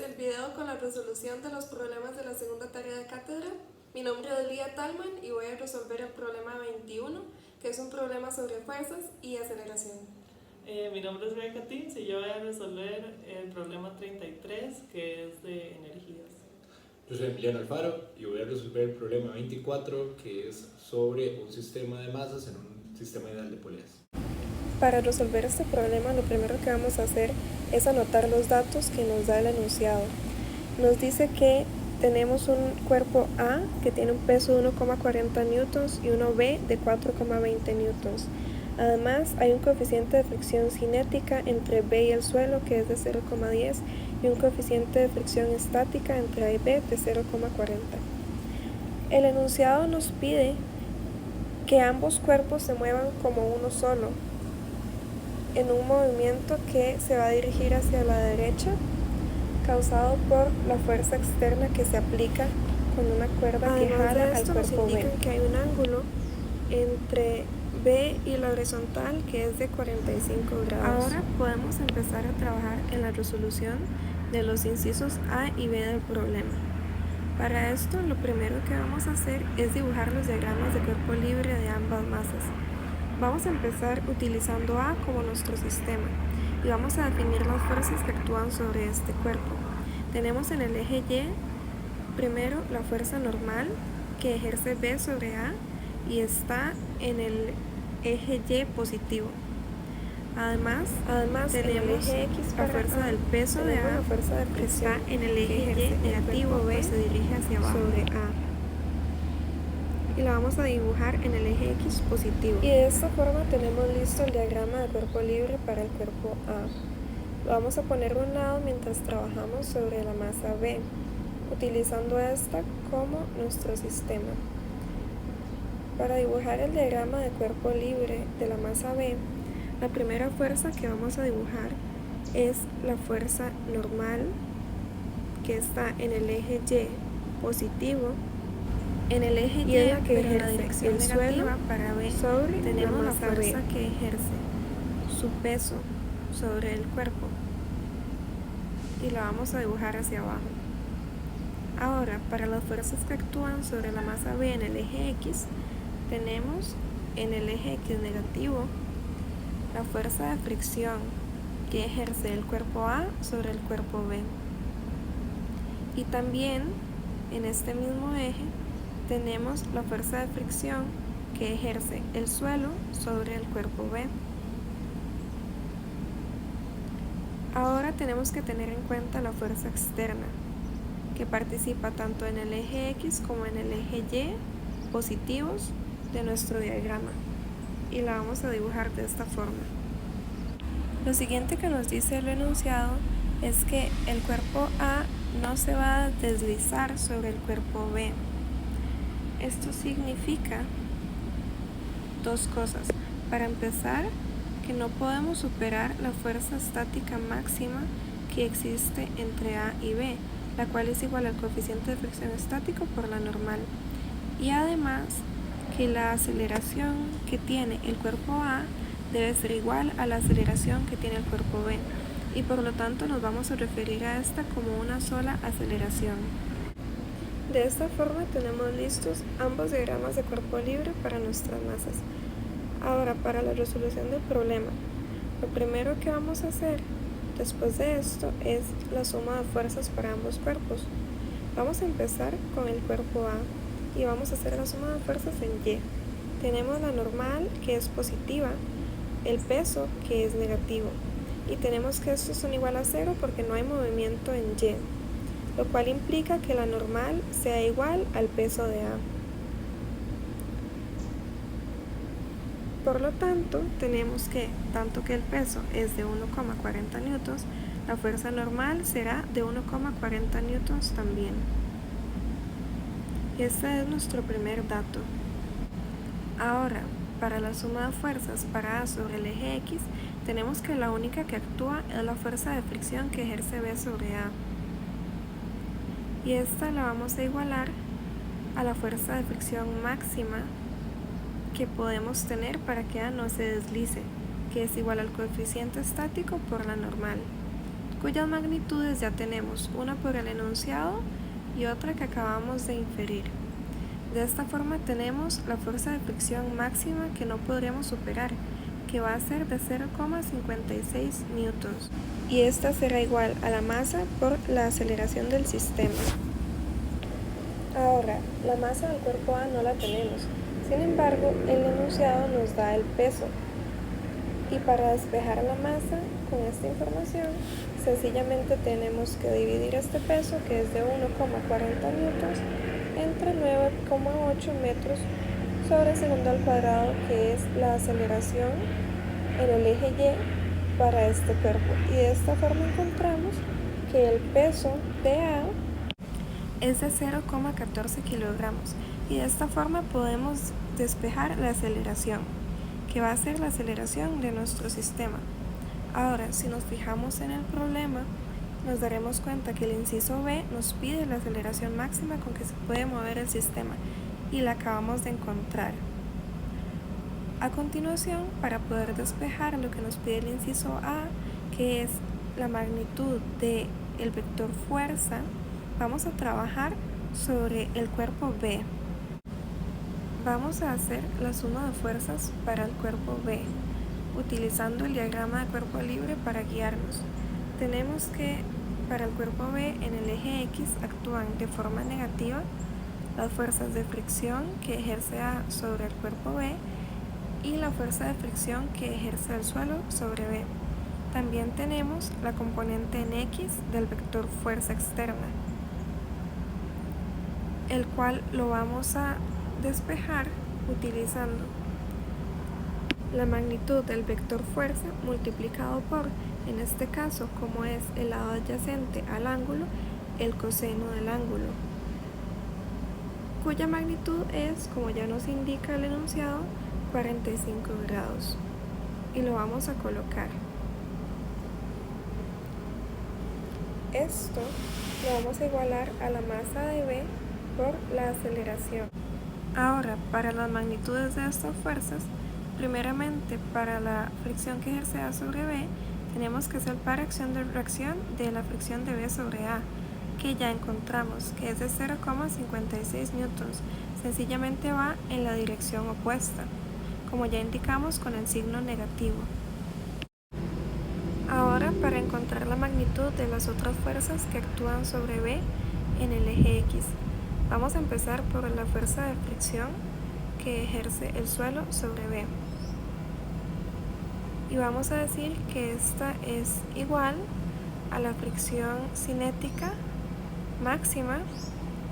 el video con la resolución de los problemas de la segunda tarea de cátedra. Mi nombre es Lía Talman y voy a resolver el problema 21, que es un problema sobre fuerzas y aceleración. Mi nombre es Rebeca Tins y yo voy a resolver el problema 33, que es de energías. Yo soy Emiliano Alfaro y voy a resolver el problema 24, que es sobre un sistema de masas en un sistema ideal de poleas. Para resolver este problema, lo primero que vamos a hacer es anotar los datos que nos da el enunciado. Nos dice que tenemos un cuerpo A que tiene un peso de 1,40 newtons y uno B de 4,20 newtons. Además, hay un coeficiente de fricción cinética entre B y el suelo que es de 0,10 y un coeficiente de fricción estática entre A y B de 0,40. El enunciado nos pide que ambos cuerpos se muevan como uno solo, en un movimiento que se va a dirigir hacia la derecha, causado por la fuerza externa que se aplica con una cuerda que jala al cuerpo B. Que hay un ángulo entre B y la horizontal que es de 45 grados. Ahora podemos empezar a trabajar en la resolución de los incisos A y B del problema. Para esto, lo primero que vamos a hacer es dibujar los diagramas de cuerpo libre de ambas masas. Vamos a empezar utilizando A como nuestro sistema y vamos a definir las fuerzas que actúan sobre este cuerpo. Tenemos en el eje Y, primero la fuerza normal que ejerce B sobre A y está en el eje Y positivo. Además tenemos la fuerza del peso de A que está en el eje Y negativo B, se dirige hacia abajo sobre A. Y la vamos a dibujar en el eje X positivo. Y de esta forma tenemos listo el diagrama de cuerpo libre para el cuerpo A. Lo vamos a poner a un lado mientras trabajamos sobre la masa B, utilizando esta como nuestro sistema. Para dibujar el diagrama de cuerpo libre de la masa B, la primera fuerza que vamos a dibujar es la fuerza normal, que está en el eje Y positivo. En el eje Y es la que ejerce el suelo para B, tenemos la fuerza que ejerce su peso sobre el cuerpo y la vamos a dibujar hacia abajo. Ahora, para las fuerzas que actúan sobre la masa B en el eje X, tenemos en el eje X negativo la fuerza de fricción que ejerce el cuerpo A sobre el cuerpo B. Y también en este mismo eje tenemos la fuerza de fricción que ejerce el suelo sobre el cuerpo B. Ahora tenemos que tener en cuenta la fuerza externa, que participa tanto en el eje X como en el eje Y positivos de nuestro diagrama, y la vamos a dibujar de esta forma. Lo siguiente que nos dice el enunciado es que el cuerpo A no se va a deslizar sobre el cuerpo B. Esto significa dos cosas. Para empezar, que no podemos superar la fuerza estática máxima que existe entre A y B, la cual es igual al coeficiente de fricción estático por la normal. Y además, que la aceleración que tiene el cuerpo A debe ser igual a la aceleración que tiene el cuerpo B, y por lo tanto nos vamos a referir a esta como una sola aceleración. De esta forma tenemos listos ambos diagramas de cuerpo libre para nuestras masas. Ahora, para la resolución del problema, lo primero que vamos a hacer después de esto es la suma de fuerzas para ambos cuerpos. Vamos a empezar con el cuerpo A y vamos a hacer la suma de fuerzas en Y. Tenemos la normal, que es positiva, el peso, que es negativo, y tenemos que estos son igual a 0 porque no hay movimiento en Y, lo cual implica que la normal sea igual al peso de A. Por lo tanto, tenemos que, tanto que el peso es de 1,40 newtons, la fuerza normal será de 1,40 newtons también. Este es nuestro primer dato. Ahora, para la suma de fuerzas para A sobre el eje X, tenemos que la única que actúa es la fuerza de fricción que ejerce B sobre A. Y esta la vamos a igualar a la fuerza de fricción máxima que podemos tener para que A no se deslice, que es igual al coeficiente estático por la normal. cuyas magnitudes ya tenemos, una por el enunciado y otra que acabamos de inferir. De esta forma tenemos la fuerza de fricción máxima que no podríamos superar, que va a ser de 0,56 newtons, y esta será igual a la masa por la aceleración del sistema. Ahora, la masa del cuerpo A no la tenemos, sin embargo, el enunciado nos da el peso, y para despejar la masa con esta información, sencillamente tenemos que dividir este peso, que es de 1,40 newtons, entre 9,8 metros sobre segundo al cuadrado, que es la aceleración en el eje Y para este cuerpo. Y de esta forma encontramos que el peso de A es de 0,14 kilogramos. Y de esta forma podemos despejar la aceleración, que va a ser la aceleración de nuestro sistema. Ahora, si nos fijamos en el problema, nos daremos cuenta que el inciso B nos pide la aceleración máxima con que se puede mover el sistema, y la acabamos de encontrar. A continuación, para poder despejar lo que nos pide el inciso A, que es la magnitud del vector fuerza, vamos a trabajar sobre el cuerpo B. Vamos a hacer la suma de fuerzas para el cuerpo B, utilizando el diagrama de cuerpo libre para guiarnos. Tenemos que para el cuerpo B en el eje X actúan de forma negativa las fuerzas de fricción que ejerce A sobre el cuerpo B y la fuerza de fricción que ejerce el suelo sobre B. También tenemos la componente en X del vector fuerza externa, el cual lo vamos a despejar utilizando la magnitud del vector fuerza multiplicado por, en este caso, como es el lado adyacente al ángulo, el coseno del ángulo, cuya magnitud es, como ya nos indica el enunciado, 45 grados. Y lo vamos a colocar. Esto lo vamos a igualar a la masa de B por la aceleración. Ahora, para las magnitudes de estas fuerzas, primeramente para la fricción que ejerce A sobre B, tenemos que hacer par acción de reacción de la fricción de B sobre A, que ya encontramos que es de 0,56 newtons. Sencillamente va en la dirección opuesta, como ya indicamos con el signo negativo. Ahora, para encontrar la magnitud de las otras fuerzas que actúan sobre B en el eje X, vamos a empezar por la fuerza de fricción que ejerce el suelo sobre B. Y vamos a decir que esta es igual a la fricción cinética máxima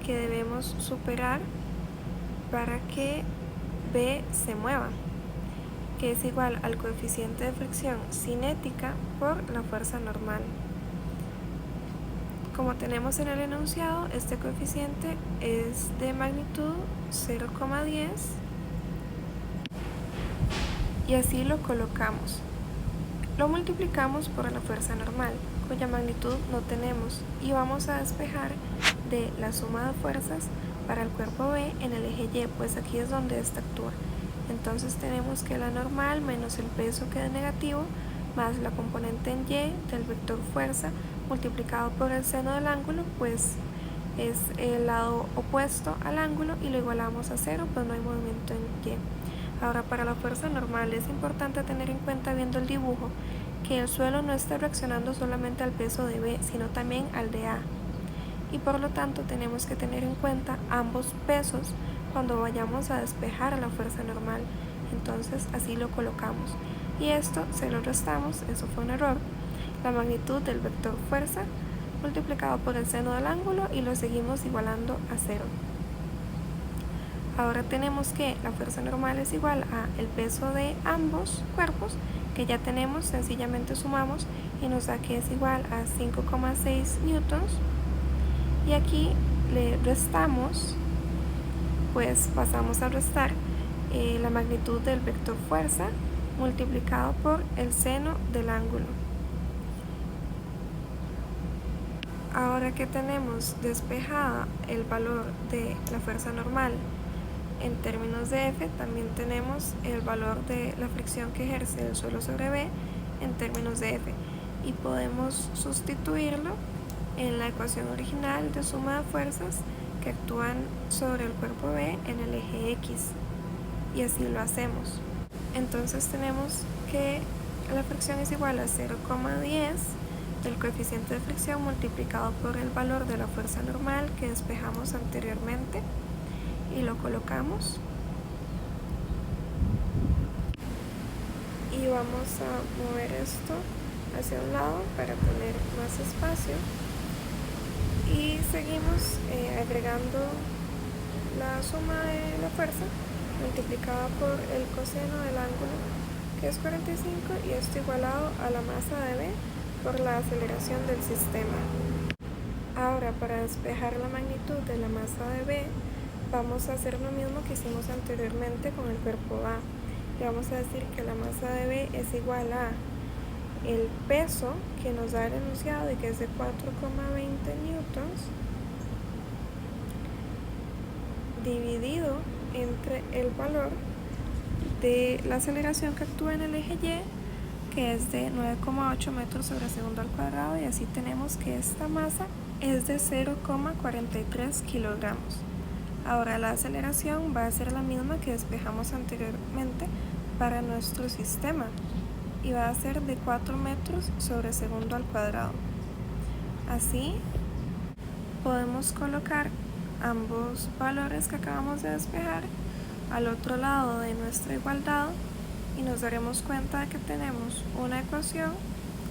que debemos superar para que B se mueva, que es igual al coeficiente de fricción cinética por la fuerza normal. Como tenemos en el enunciado, este coeficiente es de magnitud 0,10 y así lo colocamos. Lo multiplicamos por la fuerza normal, cuya magnitud no tenemos, y vamos a despejar de la suma de fuerzas para el cuerpo B en el eje Y, pues aquí es donde esta actúa. Entonces tenemos que la normal menos el peso, que es negativo, más la componente en Y del vector fuerza multiplicado por el seno del ángulo, pues es el lado opuesto al ángulo, y lo igualamos a 0, pues no hay movimiento en Y. Ahora, para la fuerza normal es importante tener en cuenta, viendo el dibujo, que el suelo no está reaccionando solamente al peso de B, sino también al de A. Y por lo tanto tenemos que tener en cuenta ambos pesos cuando vayamos a despejar a la fuerza normal. Entonces así lo colocamos. Y esto se lo restamos, eso fue un error, la magnitud del vector fuerza multiplicado por el seno del ángulo, y lo seguimos igualando a 0. Ahora tenemos que la fuerza normal es igual a el peso de ambos cuerpos, que ya tenemos, sencillamente sumamos y nos da que es igual a 5,6 newtons, y aquí le restamos, pues pasamos a restar la magnitud del vector fuerza multiplicado por el seno del ángulo. Ahora que tenemos despejada el valor de la fuerza normal en términos de F, también tenemos el valor de la fricción que ejerce el suelo sobre B en términos de F. y podemos sustituirlo en la ecuación original de suma de fuerzas que actúan sobre el cuerpo B en el eje X, y así lo hacemos. Entonces tenemos que la fricción es igual a 0,10 del coeficiente de fricción multiplicado por el valor de la fuerza normal que despejamos anteriormente, y lo colocamos y vamos a mover esto hacia un lado para tener más espacio, y seguimos agregando la suma de la fuerza multiplicada por el coseno del ángulo, que es 45, y esto igualado a la masa de B por la aceleración del sistema. Ahora, para despejar la magnitud de la masa de B, vamos a hacer lo mismo que hicimos anteriormente con el cuerpo A, y vamos a decir que la masa de B es igual a el peso que nos da el enunciado y que es de 4,20 newtons dividido entre el valor de la aceleración que actúa en el eje Y, que es de 9,8 metros sobre segundo al cuadrado, y así tenemos que esta masa es de 0,43 kilogramos. Ahora la aceleración va a ser la misma que despejamos anteriormente para nuestro sistema, y va a ser de 4 metros sobre segundo al cuadrado. Así podemos colocar ambos valores que acabamos de despejar al otro lado de nuestra igualdad, y nos daremos cuenta de que tenemos una ecuación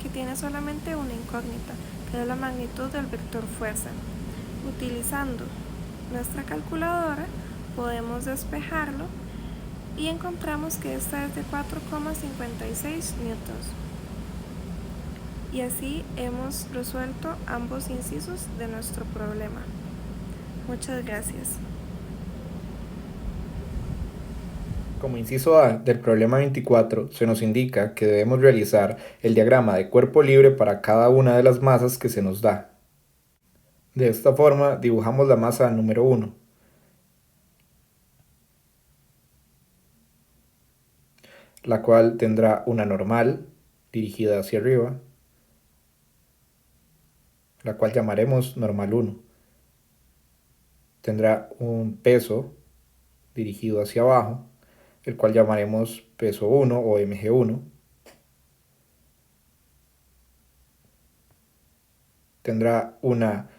que tiene solamente una incógnita, que es la magnitud del vector fuerza. Utilizando nuestra calculadora podemos despejarlo y encontramos que esta es de 4,56 newtons. Y así hemos resuelto ambos incisos de nuestro problema. Muchas gracias. Como inciso A del problema 24, se nos indica que debemos realizar el diagrama de cuerpo libre para cada una de las masas que se nos da. De esta forma, dibujamos la masa número 1. La cual tendrá una normal dirigida hacia arriba, la cual llamaremos normal 1. Tendrá un peso dirigido hacia abajo, el cual llamaremos peso 1 o mg1. Tendrá una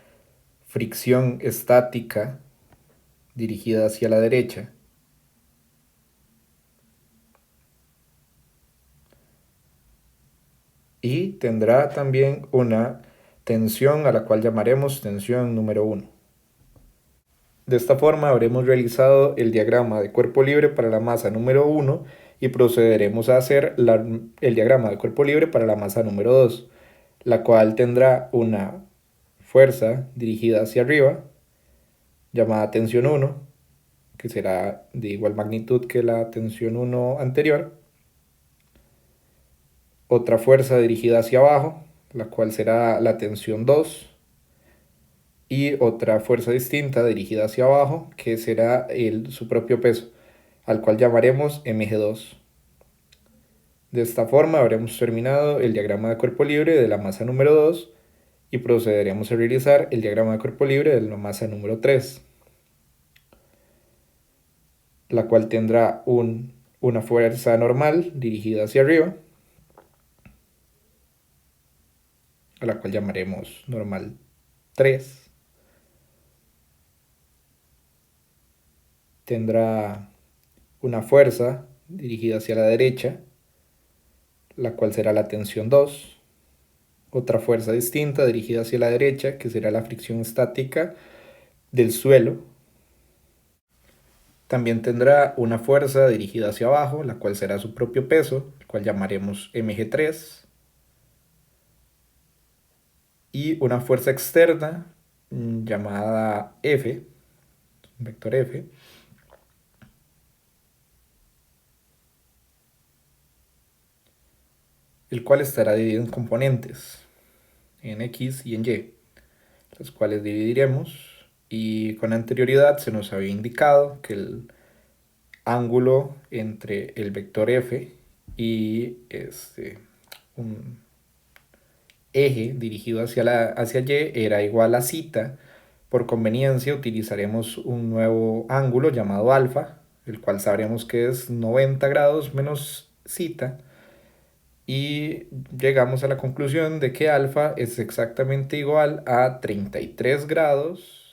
fricción estática dirigida hacia la derecha, y tendrá también una tensión a la cual llamaremos tensión número 1. De esta forma habremos realizado el diagrama de cuerpo libre para la masa número 1 y procederemos a hacer el diagrama de cuerpo libre para la masa número 2, la cual tendrá una fuerza dirigida hacia arriba, llamada tensión 1, que será de igual magnitud que la tensión 1 anterior. Otra fuerza dirigida hacia abajo, la cual será la tensión 2. Y otra fuerza distinta dirigida hacia abajo, que será su propio peso, al cual llamaremos mg2. De esta forma habremos terminado el diagrama de cuerpo libre de la masa número 2 y procederemos a realizar el diagrama de cuerpo libre de la masa número 3, la cual tendrá una fuerza normal dirigida hacia arriba, a la cual llamaremos normal 3. Tendrá una fuerza dirigida hacia la derecha, la cual será la tensión 2. Otra fuerza distinta dirigida hacia la derecha, que será la fricción estática del suelo. También tendrá una fuerza dirigida hacia abajo, la cual será su propio peso, el cual llamaremos mg3. Y una fuerza externa llamada F, vector F, el cual estará dividido en componentes, en X y en Y, los cuales dividiremos, y con anterioridad se nos había indicado que el ángulo entre el vector F y eje dirigido hacia Y era igual a zeta, por conveniencia utilizaremos un nuevo ángulo llamado alfa, el cual sabremos que es 90 grados menos zeta, y llegamos a la conclusión de que alfa es exactamente igual a 33 grados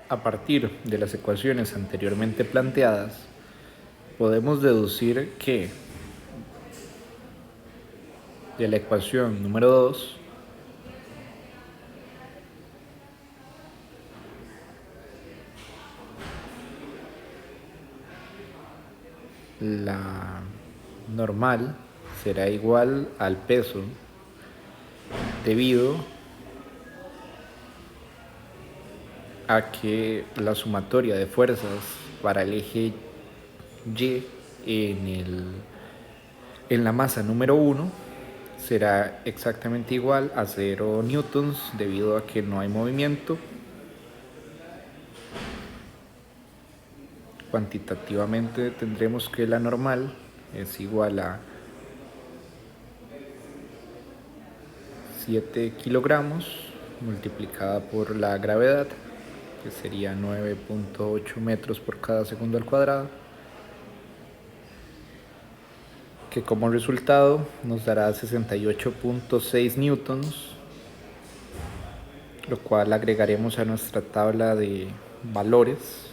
A partir de las ecuaciones anteriormente planteadas, podemos deducir que de la ecuación número 2, la normal será igual al peso debido a que la sumatoria de fuerzas para el eje Y en la masa número 1 será exactamente igual a 0 newtons debido a que no hay movimiento. Cuantitativamente tendremos que la normal es igual a 7 kilogramos multiplicada por la gravedad, que sería 9.8 metros por cada segundo al cuadrado, que como resultado nos dará 68.6 newtons, lo cual agregaremos a nuestra tabla de valores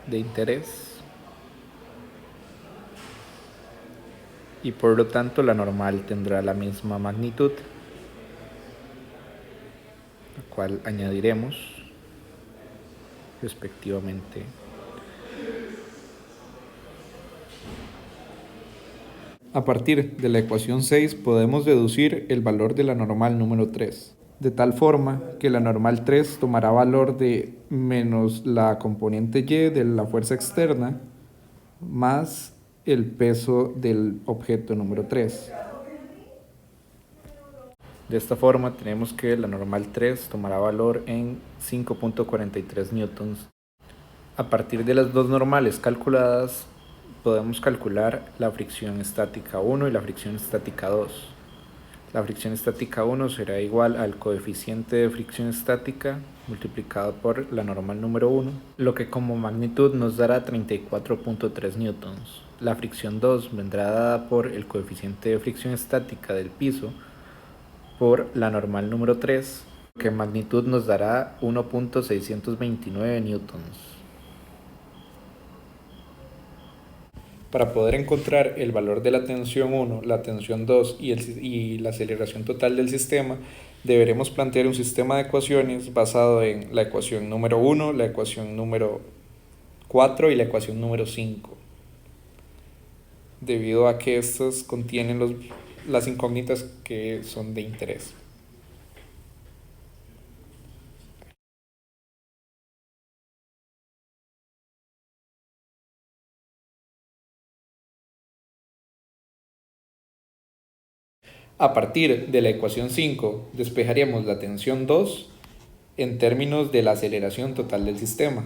de interés, y por lo tanto la normal tendrá la misma magnitud, la cual añadiremos respectivamente. A partir de la ecuación 6 podemos deducir el valor de la normal número 3, de tal forma que la normal 3 tomará valor de menos la componente y de la fuerza externa más el peso del objeto número 3. De esta forma tenemos que la normal 3 tomará valor en 5.43 newtons. A partir de las dos normales calculadas podemos calcular la fricción estática 1 y la fricción estática 2. La fricción estática 1 será igual al coeficiente de fricción estática multiplicado por la normal número 1, lo que como magnitud nos dará 34.3 newtons. La fricción 2 vendrá dada por el coeficiente de fricción estática del piso por la normal número 3, que en magnitud nos dará 1.629 newtons. Para poder encontrar el valor de la tensión 1, la tensión 2 y la aceleración total del sistema, deberemos plantear un sistema de ecuaciones basado en la ecuación número 1, la ecuación número 4 y la ecuación número 5, debido a que estas contienen las incógnitas que son de interés. A partir de la ecuación 5, despejaremos la tensión 2 en términos de la aceleración total del sistema.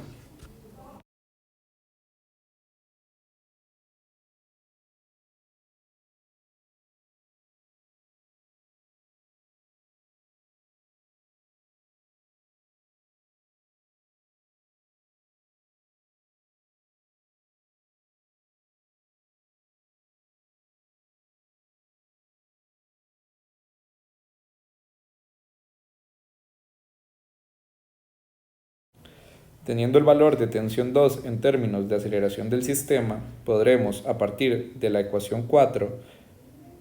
Teniendo el valor de tensión 2 en términos de aceleración del sistema, podremos, a partir de la ecuación 4,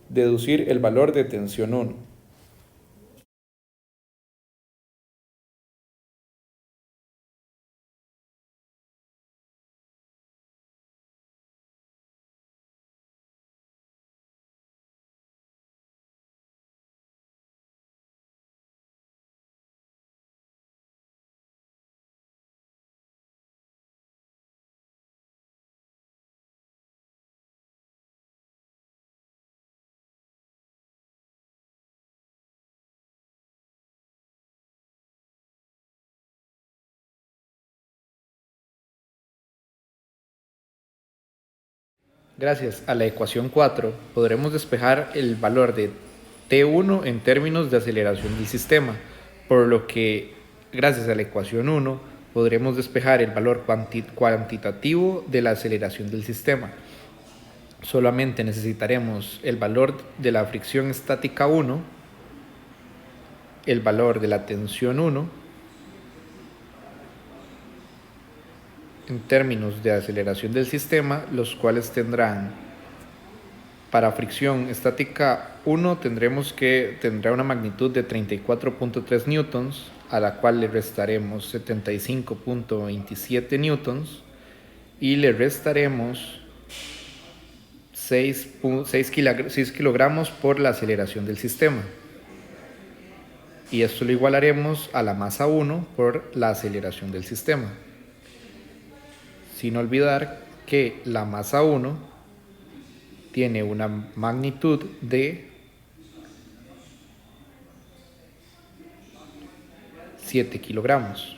deducir el valor de tensión 1. Gracias a la ecuación 4 podremos despejar el valor de T1 en términos de aceleración del sistema, por lo que gracias a la ecuación 1 podremos despejar el valor cuantitativo de la aceleración del sistema. Solamente necesitaremos el valor de la fricción estática 1, el valor de la tensión 1 en términos de aceleración del sistema, los cuales tendrán, para fricción estática 1 tendrá una magnitud de 34.3 newtons, a la cual le restaremos 75.27 newtons y le restaremos 6 kilogramos por la aceleración del sistema. Y esto lo igualaremos a la masa 1 por la aceleración del sistema. Sin olvidar que la masa 1 tiene una magnitud de 7 kilogramos.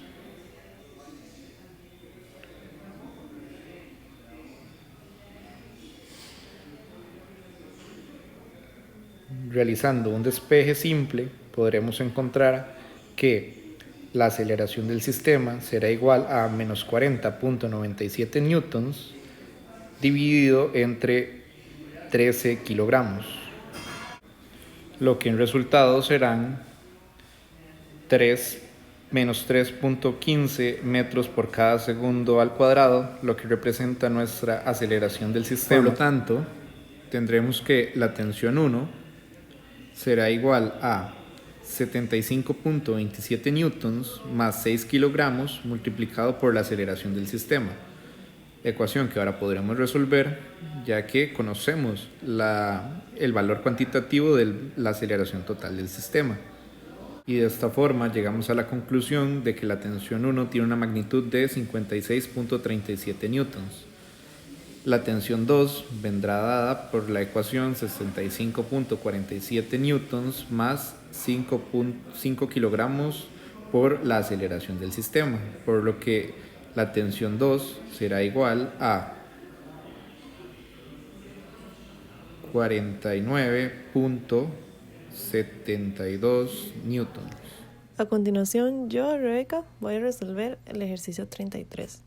Realizando un despeje simple, podremos encontrar que la aceleración del sistema será igual a menos 40.97 newtons dividido entre 13 kilogramos, lo que en resultado serán menos 3.15 metros por cada segundo al cuadrado, lo que representa nuestra aceleración del sistema. Por lo tanto, tendremos que la tensión 1 será igual a 75.27 newtons más 6 kilogramos multiplicado por la aceleración del sistema. Ecuación que ahora podremos resolver ya que conocemos el valor cuantitativo de la aceleración total del sistema. Y de esta forma llegamos a la conclusión de que la tensión 1 tiene una magnitud de 56.37 newtons. La tensión 2 vendrá dada por la ecuación 65.47 newtons más 5 kilogramos por la aceleración del sistema, por lo que la tensión 2 será igual a 49.72 newtons. A continuación, yo, Rebeca, voy a resolver el ejercicio 33.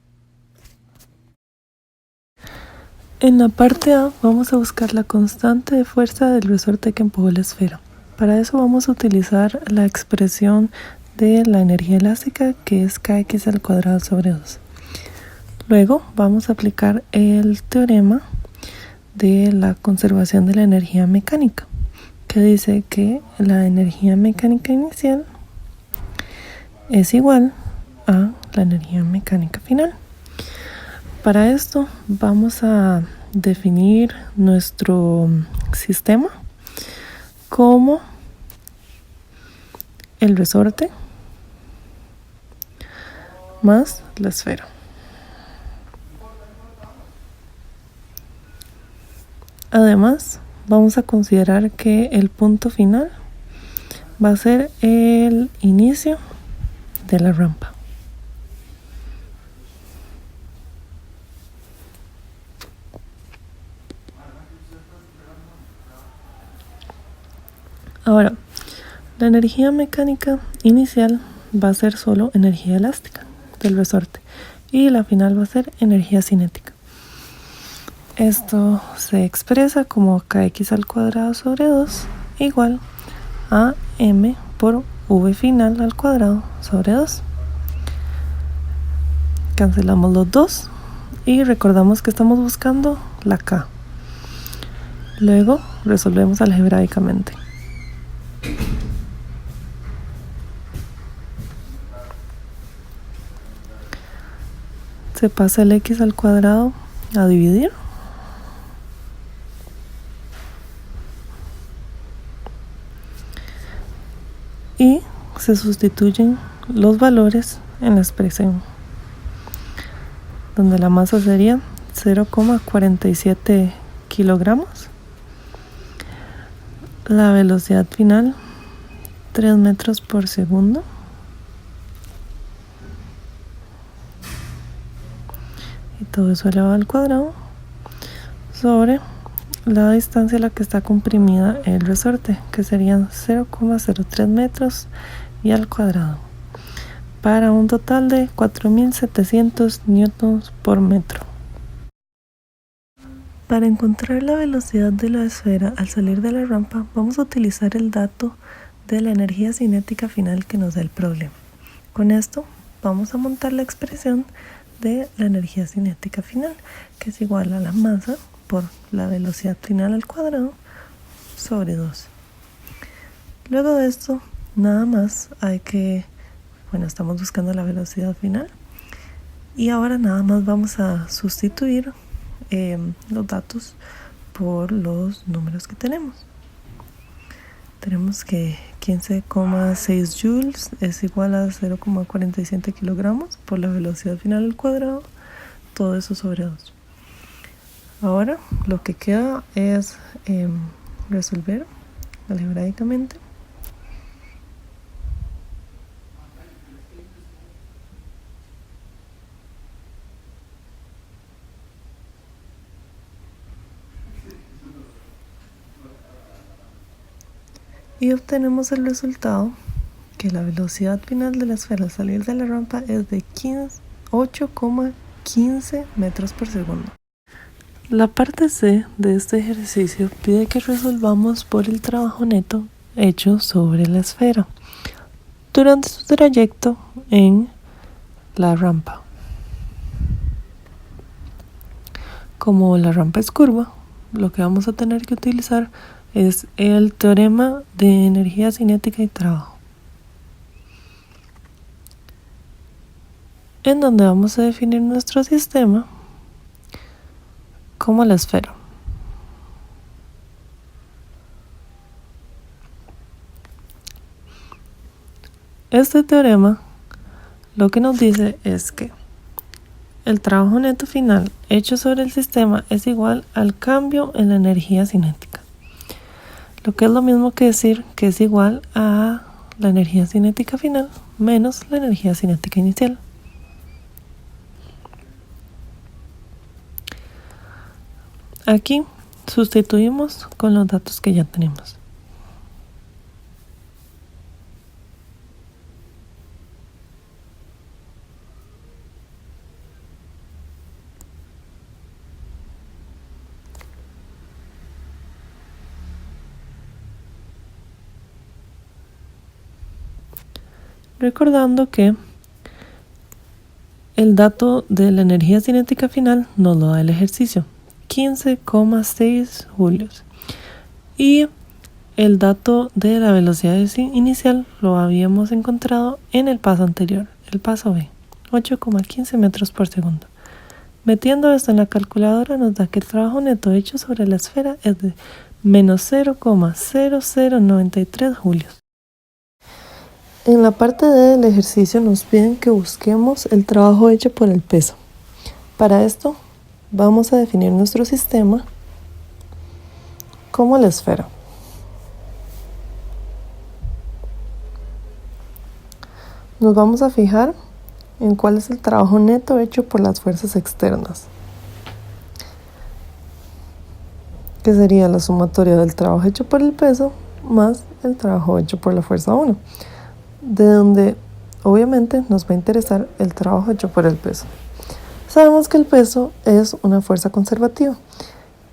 En la parte A vamos a buscar la constante de fuerza del resorte que empujó la esfera. Para eso vamos a utilizar la expresión de la energía elástica, que es kx al cuadrado sobre 2. Luego vamos a aplicar el teorema de la conservación de la energía mecánica, que dice que la energía mecánica inicial es igual a la energía mecánica final. Para esto vamos a definir nuestro sistema como el resorte más la esfera. Además, vamos a considerar que el punto final va a ser el inicio de la rampa. Ahora, la energía mecánica inicial va a ser solo energía elástica del resorte y la final va a ser energía cinética. Esto se expresa como kx al cuadrado sobre 2 igual a m por v final al cuadrado sobre 2. Cancelamos los 2 y recordamos que estamos buscando la k. Luego resolvemos algebraicamente. Se pasa el x al cuadrado a dividir. Y se sustituyen los valores en la expresión, donde la masa sería 0,47 kilogramos, la velocidad final 3 metros por segundo, y todo eso elevado al cuadrado sobre la distancia a la que está comprimida el resorte, que serían 0,03 metros y al cuadrado, para un total de 4.700 newtons por metro. Para encontrar la velocidad de la esfera al salir de la rampa, vamos a utilizar el dato de la energía cinética final que nos da el problema. Con esto vamos a montar la expresión de la energía cinética final, que es igual a la masa por la velocidad final al cuadrado sobre 2. Luego de esto, nada más hay que, estamos buscando la velocidad final y ahora nada más vamos a sustituir los datos por los números que tenemos. Tenemos que 15,6 joules es igual a 0,47 kilogramos por la velocidad final al cuadrado, todo eso sobre 2. Ahora lo que queda es resolver algebraicamente. Y obtenemos el resultado que la velocidad final de la esfera al salir de la rampa es de 8,15 metros por segundo. La parte C de este ejercicio pide que resolvamos por el trabajo neto hecho sobre la esfera durante su trayecto en la rampa. Como la rampa es curva, lo que vamos a tener que utilizar es el teorema de energía cinética y trabajo, en donde vamos a definir nuestro sistema como la esfera. Este teorema lo que nos dice es que el trabajo neto final hecho sobre el sistema es igual al cambio en la energía cinética, lo que es lo mismo que decir que es igual a la energía cinética final menos la energía cinética inicial. Aquí sustituimos con los datos que ya tenemos. Recordando que el dato de la energía cinética final nos lo da el ejercicio, 15,6 julios. Y el dato de la velocidad inicial lo habíamos encontrado en el paso anterior, el paso B, 8,15 metros por segundo. Metiendo esto en la calculadora nos da que el trabajo neto hecho sobre la esfera es de menos 0,0093 julios. En la parte D del ejercicio nos piden que busquemos el trabajo hecho por el peso. Para esto vamos a definir nuestro sistema como la esfera. Nos vamos a fijar en cuál es el trabajo neto hecho por las fuerzas externas, que sería la sumatoria del trabajo hecho por el peso más el trabajo hecho por la fuerza 1, de donde obviamente nos va a interesar el trabajo hecho por el peso. Sabemos que el peso es una fuerza conservativa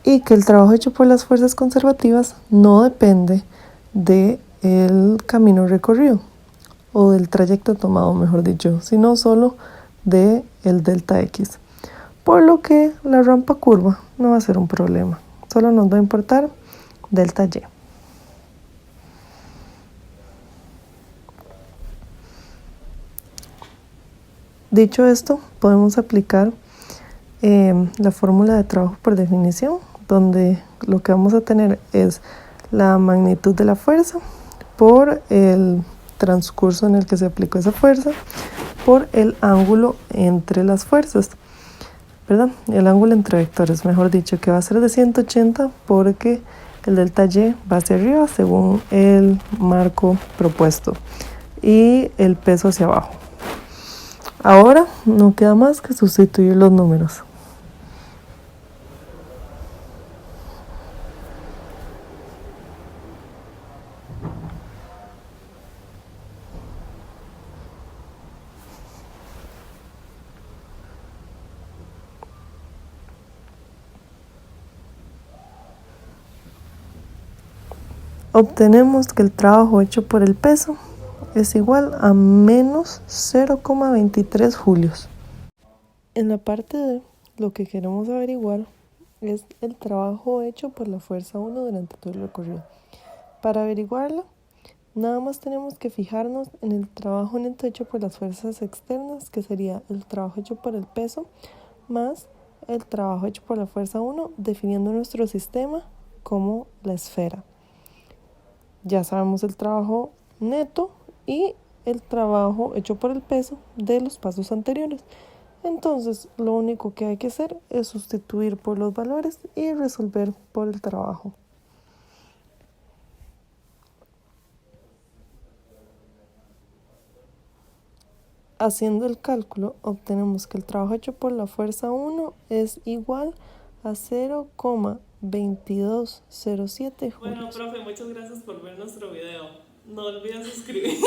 y que el trabajo hecho por las fuerzas conservativas no depende del camino recorrido o del trayecto tomado, mejor dicho, sino solo del delta X. Por lo que la rampa curva no va a ser un problema, solo nos va a importar delta Y. Dicho esto, podemos aplicar la fórmula de trabajo por definición, donde lo que vamos a tener es la magnitud de la fuerza por el transcurso en el que se aplicó esa fuerza por el ángulo entre las fuerzas, ¿verdad? El ángulo entre vectores, mejor dicho, que va a ser de 180 porque el delta Y va hacia arriba según el marco propuesto y el peso hacia abajo. Ahora no queda más que sustituir los números. Obtenemos que el trabajo hecho por el peso es igual a menos 0,23 julios. En la parte D, lo que queremos averiguar es el trabajo hecho por la fuerza 1 durante todo el recorrido. Para averiguarlo, nada más tenemos que fijarnos en el trabajo neto hecho por las fuerzas externas, que sería el trabajo hecho por el peso, más el trabajo hecho por la fuerza 1, definiendo nuestro sistema como la esfera. Ya sabemos el trabajo neto y el trabajo hecho por el peso de los pasos anteriores. Entonces, lo único que hay que hacer es sustituir por los valores y resolver por el trabajo. Haciendo el cálculo, obtenemos que el trabajo hecho por la fuerza 1 es igual a 0,2207 julios. Bueno, profe, muchas gracias por ver nuestro video. No olviden suscribirse.